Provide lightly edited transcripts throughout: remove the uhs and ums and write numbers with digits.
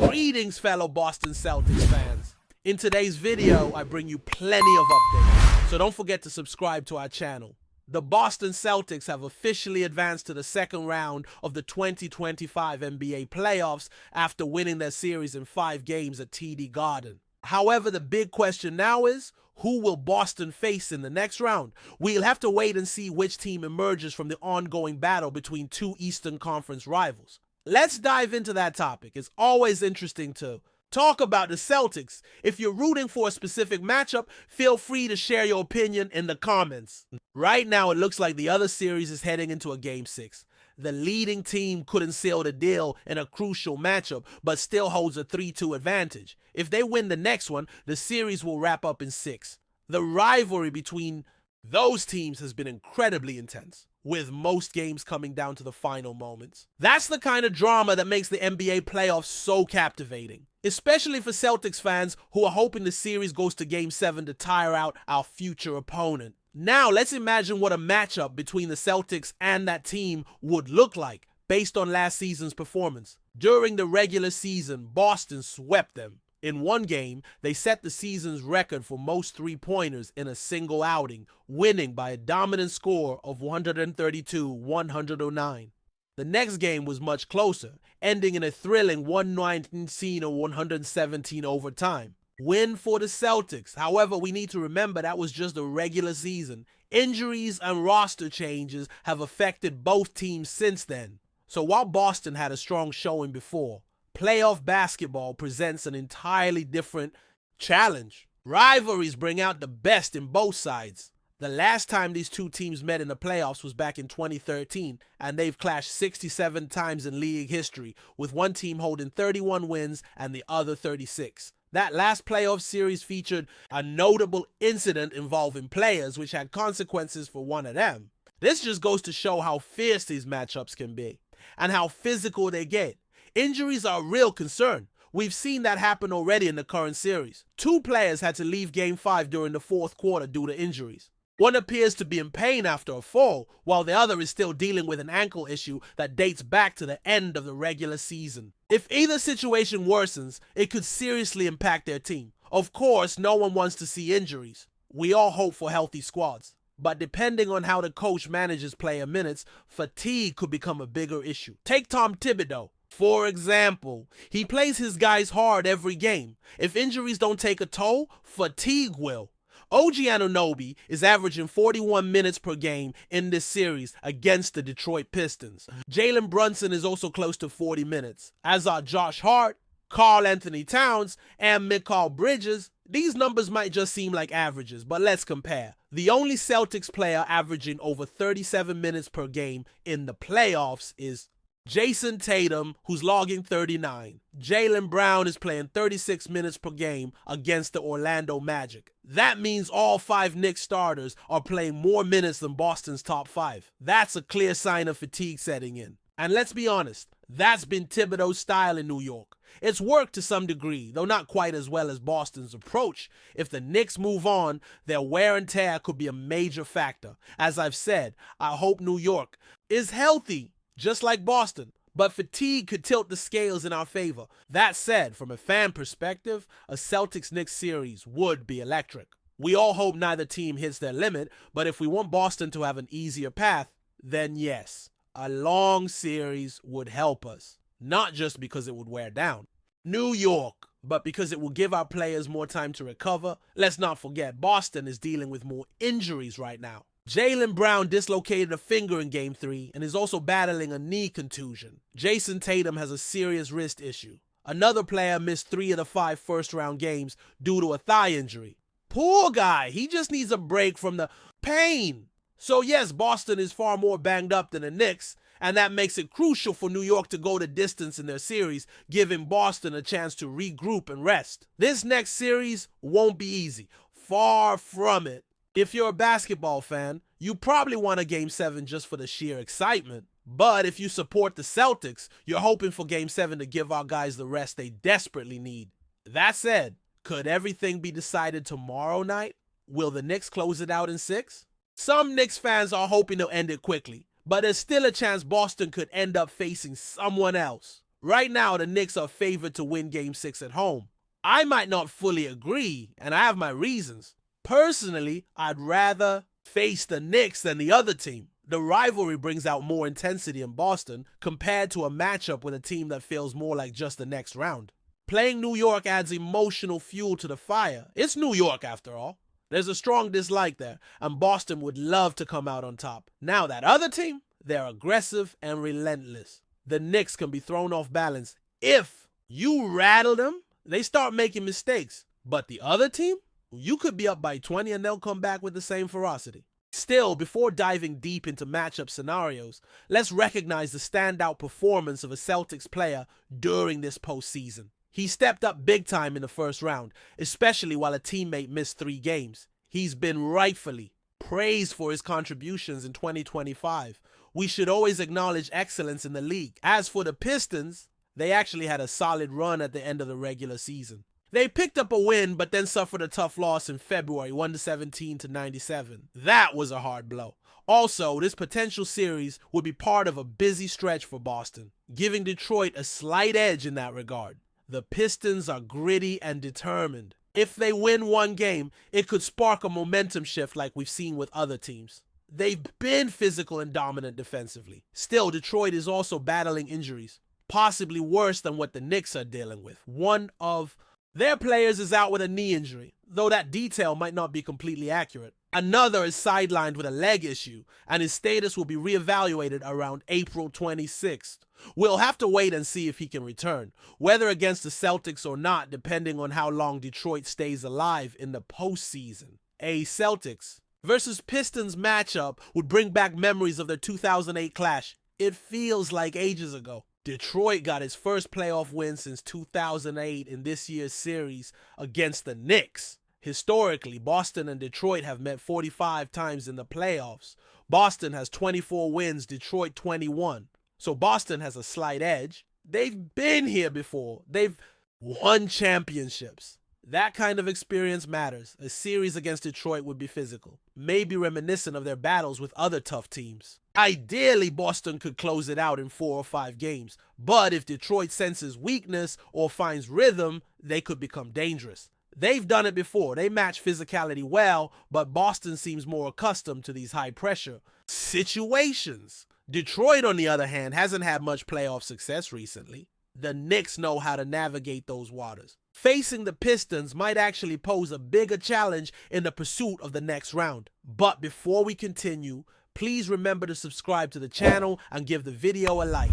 Greetings, fellow Boston Celtics fans. In today's video, I bring you plenty of updates, so don't forget to subscribe to our channel. The Boston Celtics have officially advanced to the second round of the 2025 NBA playoffs after winning their series in 5 games at TD Garden. However, the big question now is, who will Boston face in the next round? We'll have to wait and see which team emerges from the ongoing battle between two Eastern Conference rivals. Let's dive into that topic. It's always interesting to talk about the Celtics. If you're rooting for a specific matchup, feel free to share your opinion in the comments. Right now, it looks like the other series is heading into a Game 6. The leading team couldn't seal the deal in a crucial matchup, but still holds a 3-2 advantage. If they win the next one, the series will wrap up in 6. The rivalry between those teams has been incredibly intense, with most games coming down to the final moments. That's the kind of drama that makes the NBA playoffs so captivating, especially for Celtics fans who are hoping the series goes to Game 7 to tire out our future opponent. Now, let's imagine what a matchup between the Celtics and that team would look like based on last season's performance. During the regular season, Boston swept them. In one game, they set the season's record for most three-pointers in a single outing, winning by a dominant score of 132-109. The next game was much closer, ending in a thrilling 119-117 overtime. Win for the Celtics. However, we need to remember that was just the regular season. Injuries and roster changes have affected both teams since then. So while Boston had a strong showing before, playoff basketball presents an entirely different challenge. Rivalries bring out the best in both sides. The last time these two teams met in the playoffs was back in 2013, and they've clashed 67 times in league history, with one team holding 31 wins and the other 36. That last playoff series featured a notable incident involving players, which had consequences for one of them. This just goes to show how fierce these matchups can be, and how physical they get. Injuries are a real concern. We've seen that happen already in the current series. 2 players had to leave Game 5 during the fourth quarter due to injuries. One appears to be in pain after a fall, while the other is still dealing with an ankle issue that dates back to the end of the regular season. If either situation worsens, it could seriously impact their team. Of course, no one wants to see injuries. We all hope for healthy squads. But depending on how the coach manages player minutes, fatigue could become a bigger issue. Take Tom Thibodeau. For example, he plays his guys hard every game. If injuries don't take a toll, fatigue will. OG Anunoby is averaging 41 minutes per game in this series against the Detroit Pistons. Jalen Brunson is also close to 40 minutes, as are Josh Hart, Karl Anthony Towns, and Mikal Bridges. These numbers might just seem like averages, but let's compare. The only Celtics player averaging over 37 minutes per game in the playoffs is Jason Tatum, who's logging 39. Jaylen Brown is playing 36 minutes per game against the Orlando Magic. That means all 5 Knicks starters are playing more minutes than Boston's top 5. That's a clear sign of fatigue setting in. And let's be honest, that's been Thibodeau's style in New York. It's worked to some degree, though not quite as well as Boston's approach. If the Knicks move on, their wear and tear could be a major factor. As I've said, I hope New York is healthy, just like Boston, but fatigue could tilt the scales in our favor. That said, from a fan perspective, a Celtics-Knicks series would be electric. We all hope neither team hits their limit, but if we want Boston to have an easier path, then yes, a long series would help us. Not just because it would wear down New York, but because it will give our players more time to recover. Let's not forget, Boston is dealing with more injuries right now. Jaylen Brown dislocated a finger in Game 3 and is also battling a knee contusion. Jason Tatum has a serious wrist issue. Another player missed 3 of the 5 first-round games due to a thigh injury. Poor guy, he just needs a break from the pain. So yes, Boston is far more banged up than the Knicks, and that makes it crucial for New York to go the distance in their series, giving Boston a chance to regroup and rest. This next series won't be easy. Far from it. If you're a basketball fan, you probably want a Game 7 just for the sheer excitement. But if you support the Celtics, you're hoping for Game 7 to give our guys the rest they desperately need. That said, could everything be decided tomorrow night? Will the Knicks close it out in 6? Some Knicks fans are hoping to end it quickly, but there's still a chance Boston could end up facing someone else. Right now, the Knicks are favored to win Game 6 at home. I might not fully agree, and I have my reasons. Personally, I'd rather face the Knicks than the other team. The rivalry brings out more intensity in Boston compared to a matchup with a team that feels more like just the next round. Playing New York adds emotional fuel to the fire. It's New York after all. There's a strong dislike there, and Boston would love to come out on top. Now that other team, they're aggressive and relentless. The Knicks can be thrown off balance. If you rattle them, they start making mistakes. But the other team, you could be up by 20 and they'll come back with the same ferocity. Still, before diving deep into matchup scenarios, let's recognize the standout performance of a Celtics player during this postseason. He stepped up big time in the first round, especially while a teammate missed 3 games. He's been rightfully praised for his contributions in 2025. We should always acknowledge excellence in the league. As for the Pistons, they actually had a solid run at the end of the regular season. They picked up a win, but then suffered a tough loss in February, 117-97. That was a hard blow. Also, this potential series would be part of a busy stretch for Boston, giving Detroit a slight edge in that regard. The Pistons are gritty and determined. If they win one game, it could spark a momentum shift like we've seen with other teams. They've been physical and dominant defensively. Still, Detroit is also battling injuries, possibly worse than what the Knicks are dealing with. One of their players is out with a knee injury, though that detail might not be completely accurate. Another is sidelined with a leg issue, and his status will be reevaluated around April 26th. We'll have to wait and see if he can return, whether against the Celtics or not, depending on how long Detroit stays alive in the postseason. A Celtics versus Pistons matchup would bring back memories of their 2008 clash. It feels like ages ago. Detroit got its first playoff win since 2008 in this year's series against the Knicks. Historically, Boston and Detroit have met 45 times in the playoffs. Boston has 24 wins, Detroit 21. So Boston has a slight edge. They've been here before. They've won championships. That kind of experience matters. A series against Detroit would be physical, maybe reminiscent of their battles with other tough teams. Ideally, Boston could close it out in 4 or 5 games, but if Detroit senses weakness or finds rhythm, they could become dangerous. They've done it before. They match physicality well, but Boston seems more accustomed to these high-pressure situations. Detroit, on the other hand, hasn't had much playoff success recently. The Knicks know how to navigate those waters. Facing the Pistons might actually pose a bigger challenge in the pursuit of the next round. But before we continue, please remember to subscribe to the channel and give the video a like.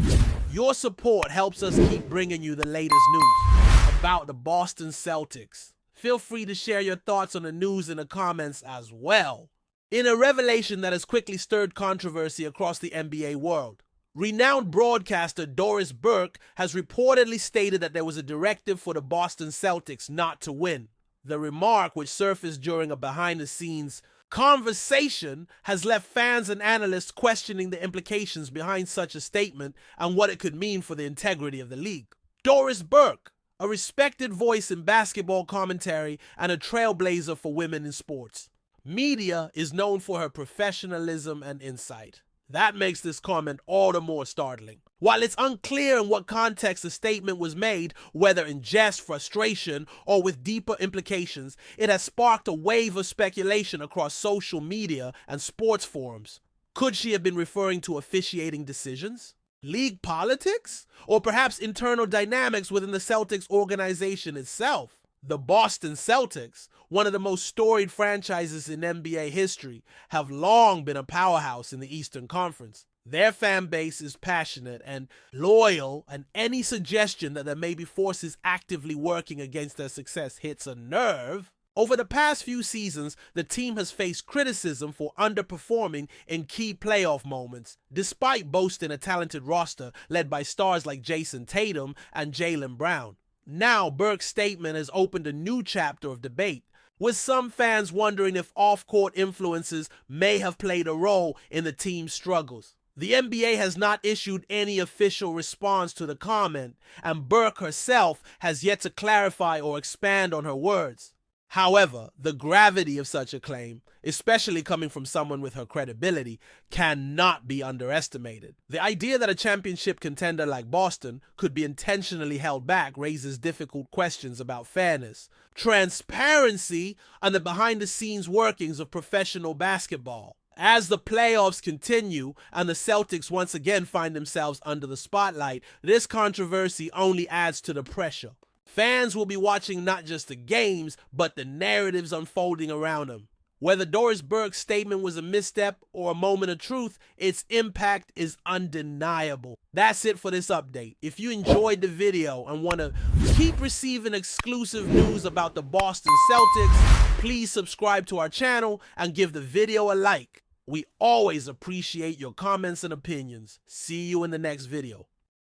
Your support helps us keep bringing you the latest news about the Boston Celtics. Feel free to share your thoughts on the news in the comments as well. In a revelation that has quickly stirred controversy across the NBA world, renowned broadcaster Doris Burke has reportedly stated that there was a directive for the Boston Celtics not to win. The remark, which surfaced during a behind-the-scenes conversation, has left fans and analysts questioning the implications behind such a statement and what it could mean for the integrity of the league. Doris Burke, a respected voice in basketball commentary and a trailblazer for women in sports. Media is known for her professionalism and insight. That makes this comment all the more startling. While it's unclear in what context the statement was made, whether in jest, frustration, or with deeper implications, it has sparked a wave of speculation across social media and sports forums. Could she have been referring to officiating decisions, league politics, or perhaps internal dynamics within the Celtics organization itself? The Boston Celtics, one of the most storied franchises in NBA history, have long been a powerhouse in the Eastern Conference. Their fan base is passionate and loyal, and any suggestion that there may be forces actively working against their success hits a nerve. Over the past few seasons, the team has faced criticism for underperforming in key playoff moments, despite boasting a talented roster led by stars like Jason Tatum and Jaylen Brown. Now, Burke's statement has opened a new chapter of debate, with some fans wondering if off-court influences may have played a role in the team's struggles. The NBA has not issued any official response to the comment, and Burke herself has yet to clarify or expand on her words. However, the gravity of such a claim, especially coming from someone with her credibility, cannot be underestimated. The idea that a championship contender like Boston could be intentionally held back raises difficult questions about fairness, transparency, and the behind-the-scenes workings of professional basketball. As the playoffs continue and the Celtics once again find themselves under the spotlight, this controversy only adds to the pressure. Fans will be watching not just the games, but the narratives unfolding around them. Whether Doris Burke's statement was a misstep or a moment of truth, its impact is undeniable. That's it for this update. If you enjoyed the video and want to keep receiving exclusive news about the Boston Celtics, please subscribe to our channel and give the video a like. We always appreciate your comments and opinions. See you in the next video.